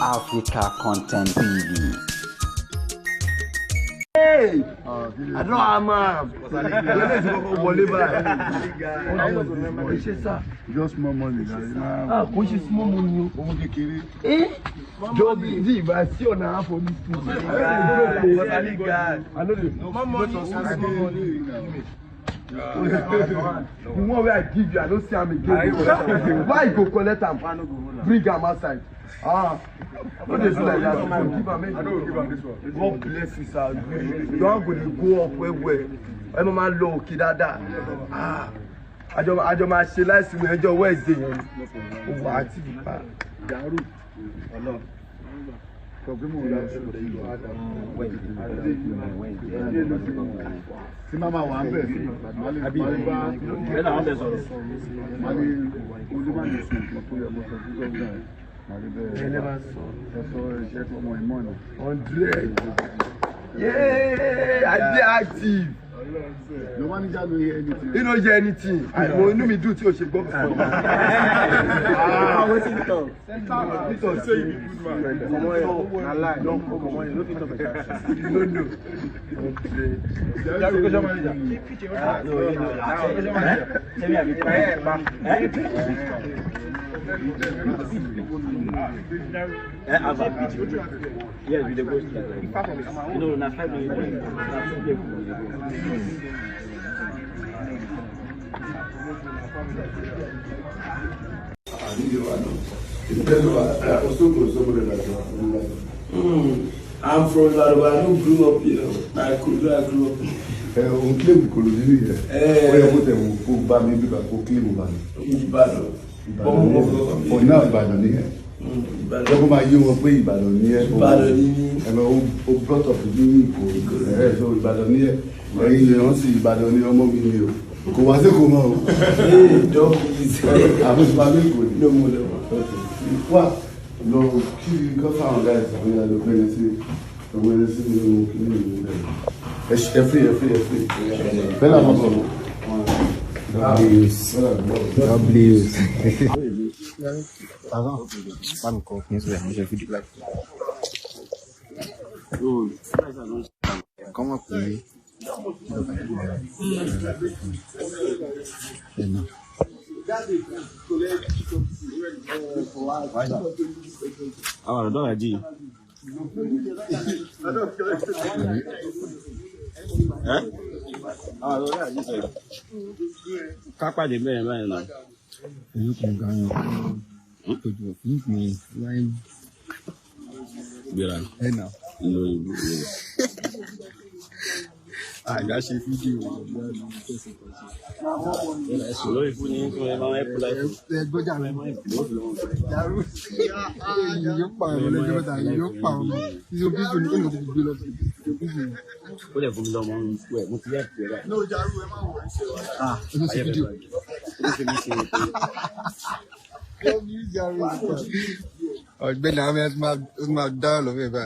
Africa Content TV. Hey! I don't have just more money. Which is small money. Eh? Job is if I see on a for this school. I know the more money. The one where I give you, I don't see him again. Why you go collect him? Bring him outside. What is like that? I don't give him this one. God bless you, sir. You are going to go up where? I'm a low kid. I don't my life to enjoy Wednesday. What? Si mama wa nbe abi e la nbe so mali olúwa ni sun ko ye mo so go go mali be so je ko mo imo 100. Yeah, I dey active. No manager no hear anything. You don't hear anything. I know me do till she go. Wetin talk? Talk say you be good man. Come on, na lie. Don't come on. You no fit talk about that. You don't know. Yeah, we go manager. Yes, we dey go together. You know, na 5 minutes. I'm from Ibadan. I don't grew up here. I grew up. On claim Kolodini here. Where you put them ba mi bi ba ko claim ba ni. Ibadan. For now Ibadan ni here. Ibadan ma yi wọ́n pé Ibadan ni here. Ibadan ni. O brought up ní Ìkòròdú. So Ibadan ni here. Ẹ̀yin lè wọ́n sì Ìbàdàn ní ọmọ mi ni o kò wá sí kò mọ́ o. Don't please. Àbúṣe mi kò ní. No more. Wá lọ kí nǹkan fáwọn guys àwọn ìyá ló pẹ́ni sí ọmọ ẹni sí nínú kíní ìlú rẹ̀. Ẹ fi. Bẹ́ẹ̀ náà mọ̀ bọ̀. Comment appeler? Non. Ah, on a dit. Hein? Ah, on a dit ça. Papa de bien, non. Nous qui gagnons. Nous qui gagnons. Bien. Eh non. Non. Ah, là, c'est vidéo. Solo il faut ni pour maman pour la. C'est bon ça même. Yo pas le jeu da yo pas. Ils ont besoin de nous de l'autre. Pour les vous mon ouais, mon tiers. Non, jaru e ma wo. Ah, c'est vidéo. Comme you jaru. Oh, ben là mais ma dans le bébé.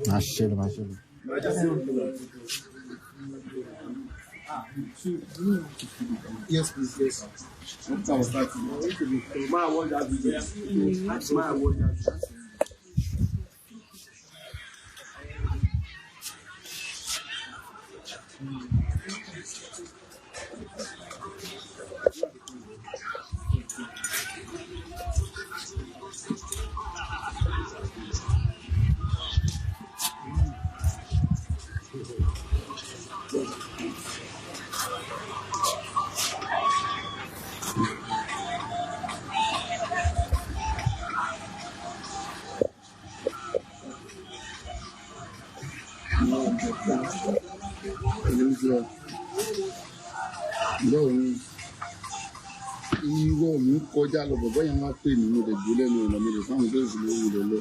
Marcelo. Yes, please. Yes. Irọ́ mi kọjá lọ bọ̀bọ́ yẹn wá pè mí mo lè gbé lẹ́nu ọ̀nà mi lè fáwọn tó sì lórí rẹ̀ lọ.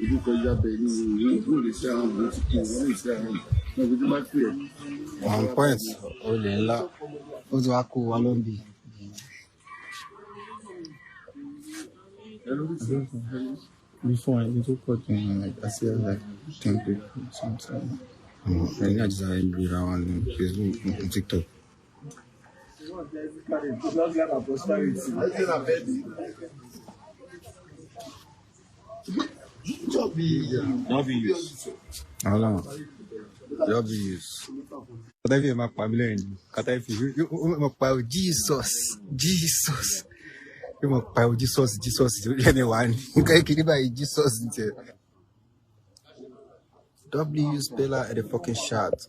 Ojú kọjá bẹ̀ ní ìwé ìwé lè ṣe àwọn ọmọ tí kì í wọ́n lè ṣe àwọn ọmọ ojú bá pè ẹ́. 1 point olè ńlá ó ti wá kó wa ló ń bì. Before I little cut like I see like 10 people something. I just around Facebook and TikTok. Kata fi ma pa mi lẹ́yìn. Kata fi mo pa Jesus. Mo pa Jesus. Anyone. Kai kini ba Jesus nte. W's Peller at the fucking shot.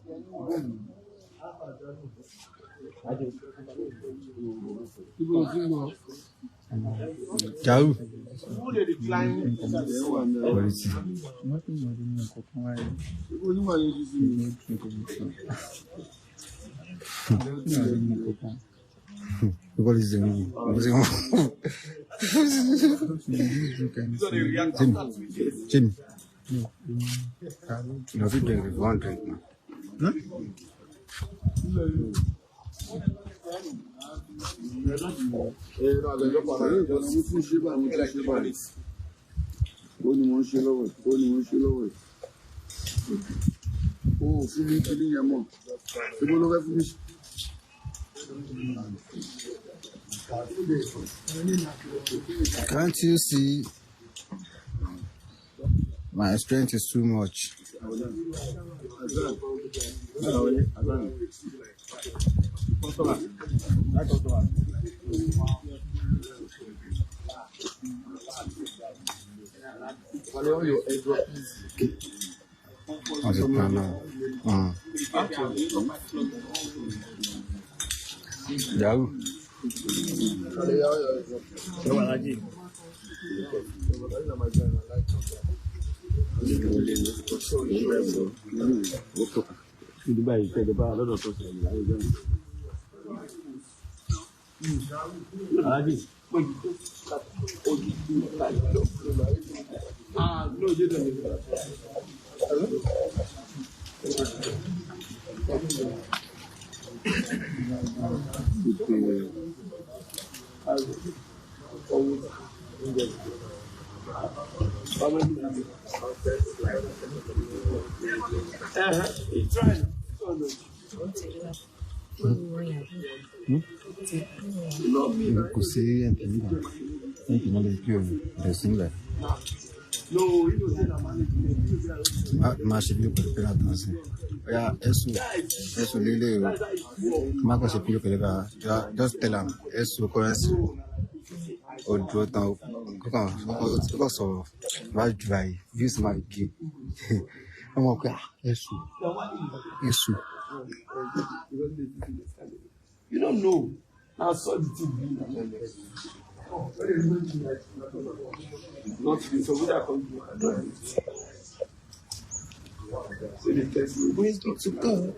Ciao. What is it? Jimmy. No, we drink with one drink now. Can't you see? My strength is too much. How's it now? Yahoo. Dubai, take a bar, a lot of no, you don't. Così è non è più singolo. Ma se più per la danza. Ya eso lele ma ko se più che va just tell am eso currency o draw down ko so va dry use my key. Ọmọ pé eso. You don't know. I saw the TV. Not so we are going so the test praise be to God.